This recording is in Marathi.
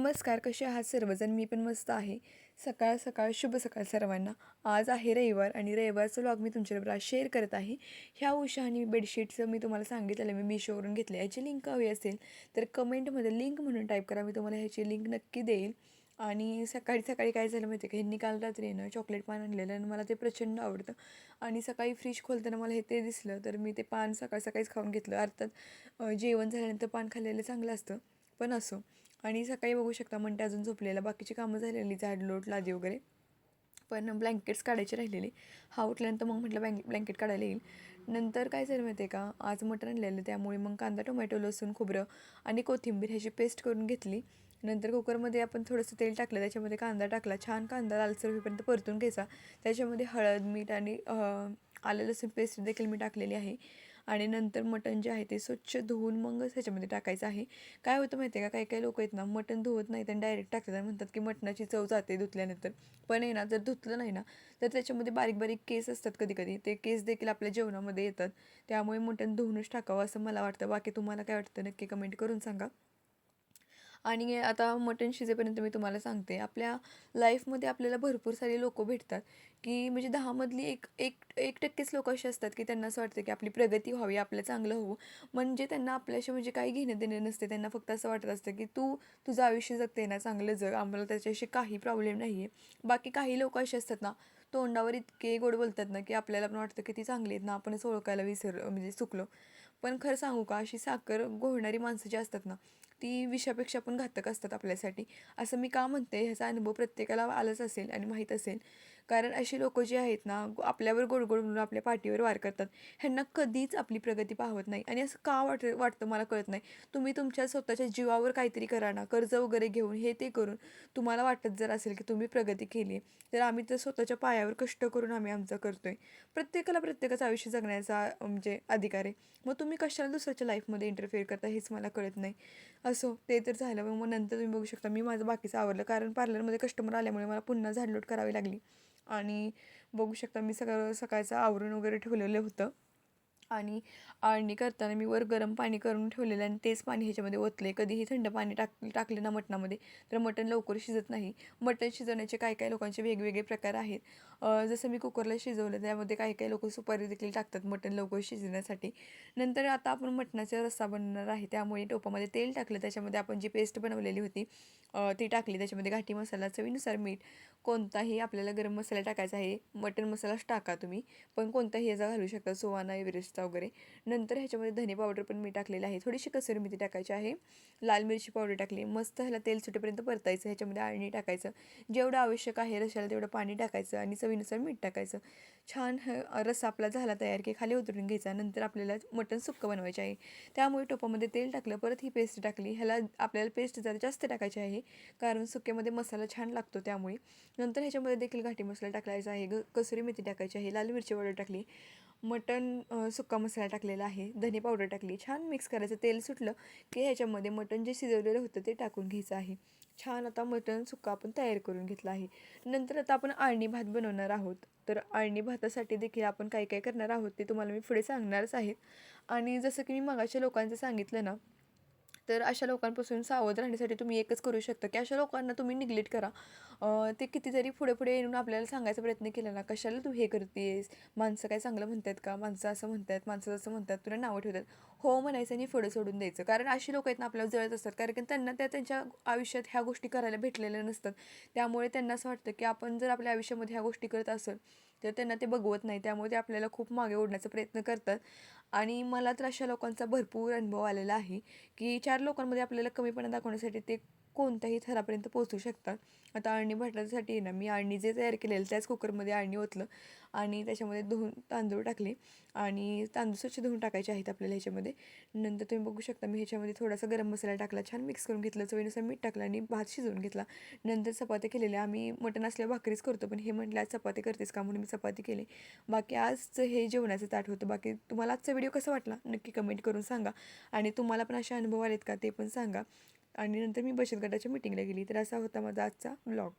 नमस्कार, कसे आहात सर्वजण? मी पण मस्त आहे. सकाळ सकाळ शुभ सकाळ सर्वांना. आज आहे रविवार आणि रविवारचं व्लॉग मी तुमच्याबरोबर आज शेअर करत आहे. ह्या उषा आणि बेडशीटचं मी तुम्हाला सांगितलेलं मी मिशोवरून घेतलं. याची लिंक हवी असेल तर कमेंटमध्ये लिंक म्हणून टाईप करा. मी तुम्हाला ह्याची लिंक नक्की देईल. आणि सकाळी सकाळी काय झालं माहिती आहे का, ह्यांनी काल रात्री ना चॉकलेट पान आणलेलं आणि मला ते प्रचंड आवडतं. आणि सकाळी फ्रीज खोलताना मला ते दिसलं, तर मी ते पान सकाळ सकाळीच खाऊन घेतलं. अर्थात जेवण झाल्यानंतर पान खाल्लेलं चांगलं असतं, पण असो. आणि सकाळी बघू शकता म्हणते अजून झोपलेला, बाकीची कामं झालेली, झाडलोट लादी वगैरे, पण ब्लँकेट्स काढायचे राहिलेले. हा उठल्यानंतर मग म्हटलं ब्लँकेट काढायला येईल. नंतर काय झालं माहिती आहे का, आज मटण आणलेलं, त्यामुळे मग कांदा टोमॅटो लसूण खोबरं आणि कोथिंबीर ह्याची पेस्ट करून घेतली. नंतर कुकरमध्ये आपण थोडंसं तेल टाकलं, त्याच्यामध्ये कांदा टाकला, छान कांदा लालसर होईपर्यंत परतून घ्यायचा. त्याच्यामध्ये हळद मीठ आणि आलं लसूण पेस्ट देखील मी टाकलेली आहे. आणि नंतर मटण जे आहे ते स्वच्छ धुवून मगच ह्याच्यामध्ये टाकायचं आहे. काय होतं माहिती आहे का, काही काही लोक आहेत ना मटण धुवत नाहीत आणि डायरेक्ट टाकतात आणि म्हणतात की मटणाची चव जाते धुतल्यानंतर. पण आहे ना, जर धुतलं नाही ना तर त्याच्यामध्ये बारीक बारीक केस असतात, कधी कधी ते केस देखील आपल्या जेवणामध्ये येतात. त्यामुळे मटण धुवूनच टाकावं असं मला वाटतं. बाकी तुम्हाला काय वाटतं नक्की कमेंट करून सांगा. आणि आता मटण शिजेपर्यंत मी तुम्हाला सांगते, आपल्या लाईफमध्ये आपल्याला भरपूर सारे लोक भेटतात, की म्हणजे 10मधली एक एक 1%च लोक असे असतात की त्यांना असं वाटतं की आपली प्रगती व्हावी, आपलं चांगलं होवं. म्हणजे त्यांना आपल्याशी म्हणजे काही घेणं देणं नसते. त्यांना फक्त असं वाटत असतं की तू तुझं आयुष्य जगते ना, चांगलं जग, आम्हाला त्याच्याशी काही प्रॉब्लेम नाही आहे. बाकी काही लोक असे असतात ना, तोंडावर इतके गोड बोलतात ना की आपल्याला पण वाटतं की ती चांगली आहेत ना, आपणच ओळखायला म्हणजे चुकलो. पण खरं सांगू का, अशी साखर घोळणारी माणसं जी असतात ना, ती विषापेक्षा पण घातक असतात आपल्यासाठी. असं मी का म्हणते, ह्याचा अनुभव प्रत्येकाला आलाच असेल आणि माहीत असेल. कारण अशी लोकं जी आहेत ना, आपल्यावर गोड गोड म्हणून आपल्या पाठीवर वार करतात. ह्यांना कधीच आपली प्रगती पाहत नाही. आणि असं का वाटतं मला कळत नाही. तुम्ही तुमच्या स्वतःच्या जीवावर काहीतरी करा ना, कर्ज वगैरे घेऊन हे ते करून. तुम्हाला वाटत जर असेल की तुम्ही प्रगती केली, तर आम्ही तर स्वतःच्या पायावर कष्ट करून आम्ही आमचं करतोय. प्रत्येकाला प्रत्येकाचं आयुष्य जगण्याचा म्हणजे अधिकार आहे. मग तुम्ही कशाला दुसऱ्याच्या लाईफमध्ये इंटरफेअर करता हेच मला कळत नाही. असो, ते तर झालं. मग नंतर तुम्ही बघू शकता मी माझं बाकीचं आवरलं, कारण पार्लरमध्ये कस्टमर आल्यामुळे मला पुन्हा झाडलोट करावी लागली. आणि बघू शकता मी सगळं सकाळचं आवरून वगैरे ठेवलेलं होतं. आणि आळणी करताना मी वर गरम पाणी करून ठेवलेलं आणि तेच पाणी ह्याच्यामध्ये ओतले. कधीही थंड पाणी टाकले ना मटणामध्ये, तर मटण लवकर शिजत नाही. मटण शिजवण्याचे काही काही लोकांचे वेगवेगळे प्रकार आहेत. जसं मी कुकरला शिजवलं, त्यामध्ये काही काही लोक सुपारी देखील टाकतात मटण लवकर शिजण्यासाठी. नंतर आता आपण मटणाचा रस्सा बनवणार आहे, त्यामुळे टोपामध्ये तेल टाकलं, त्याच्यामध्ये आपण जी पेस्ट बनवलेली होती ती टाकली. त्याच्यामध्ये घाटी मसाला, चवीनुसार मीठ, कोणताही आपल्याला गरम मसाला टाकायचा आहे, मटण मसालाच टाका तुम्ही, पण कोणताही याचा घालू शकता, सुवाना एव्हरेस्टचा वगैरे. नंतर ह्याच्यामध्ये धने पावडर पण मी टाकलेलं आहे, थोडीशी कसुरी मेथी टाकायची आहे, लाल मिरची पावडर टाकली. मस्त ह्याला तेल सुटेपर्यंत परतायचं. ह्याच्यामध्ये आळणी टाकायचं, जेवढं आवश्यक आहे रशाला तेवढं पाणी टाकायचं आणि चवीनुसार मीठ टाकायचं. छान रस्सा आपला झाला तयार, की खाली उतरून घ्यायचा. नंतर आपल्याला मटण सुक्कं बनवायचे आहे, त्यामुळे टोपामध्ये तेल टाकलं, परत ही पेस्ट टाकली. ह्याला आपल्याला पेस्ट जरा जास्त टाकायची आहे, कारण सुक्यामध्ये मसाला छान लागतो त्यामुळे. नंतर ह्याच्यामध्ये देखील घाटी मसाला टाकायचा आहे, कसुरी मेथी टाकायची आहे, लाल मिरची पावडर टाकली, मटण सुक्का मसाला टाकलेला आहे, धने पावडर टाकली. छान मिक्स करायचं. तेल सुटलं की ह्याच्यामध्ये मटण जे शिजवलेलं होतं ते टाकून घ्यायचं आहे. छान आता मटण सुक्का आपण तयार करून घेतला आहे. नंतर आता आपण अळणी भात बनवणार आहोत. तर अळणी भातासाठी देखील आपण काय काय करणार आहोत ते तुम्हाला मी पुढे सांगणारच आहे. आणि जसं की मी मगाच्या लोकांचं सांगितलं ना, तर अशा लोकांपासून सावध राहण्यासाठी तुम्ही एकच करू शकता, की अशा लोकांना तुम्ही निग्लेक्ट करा. ते कितीतरी पुढे पुढे येऊन आपल्याला सांगायचा प्रयत्न केला ना, कशाला तू हे करतेस, माणसं काय चांगलं म्हणतात का, माणसं असं म्हणतात, माणसं असं म्हणतात, तुला नावं ठेवतात, हो म्हणायचं आणि पुढं सोडून द्यायचं. कारण अशी लोक आहेत ना आपल्याला जळत असतात, कारण की त्यांना त्यांच्या आयुष्यात ह्या गोष्टी करायला भेटलेल्या नसतात. त्यामुळे त्यांना असं वाटतं की आपण जर आपल्या आयुष्यामध्ये ह्या गोष्टी करत असेल तर त्यांना ते बघवत नाही, त्यामुळे ते आपल्याला खूप मागे ओढण्याचा प्रयत्न करतात. आणि मला तर अशा लोकांचा भरपूर अनुभव आलेला आहे, की 4 लोकांमध्ये आपल्याला कमीपणा दाखवण्यासाठी ते कोणत्याही थरापर्यंत पोहोचू शकतात. आता अळणी भातासाठी ना मी अळणी जे तयार केलेलं त्याच कुकरमध्ये अळणी ओतलं आणि त्याच्यामध्ये धुवून तांदूळ टाकले आणि तांदूळ स्वच्छ धुवून टाकायचे आहेत आपल्याला ह्याच्यामध्ये. नंतर तुम्ही बघू शकता मी ह्याच्यामध्ये थोडासा गरम मसाला टाकला, छान मिक्स करून घेतलं, चवीनुसार मीठ टाकलं आणि भात शिजवून घेतला. नंतर चपात्या केलेल्या. आम्ही मटण असल्यावर भाकरीच करतो, पण हे म्हटलं आज चपाती करतेस का, म्हणून मी चपाती केली. बाकी आजचं हे जेवणाचं ताट होतं. बाकी तुम्हाला आजचा व्हिडिओ कसा वाटला नक्की कमेंट करून सांगा. आणि तुम्हाला पण असे अनुभव आलेत का ते पण सांगा. आणि नंतर मी बचत गटाच्या मीटिंगला गेली. तर असा होता माझा आजचा व्लॉग.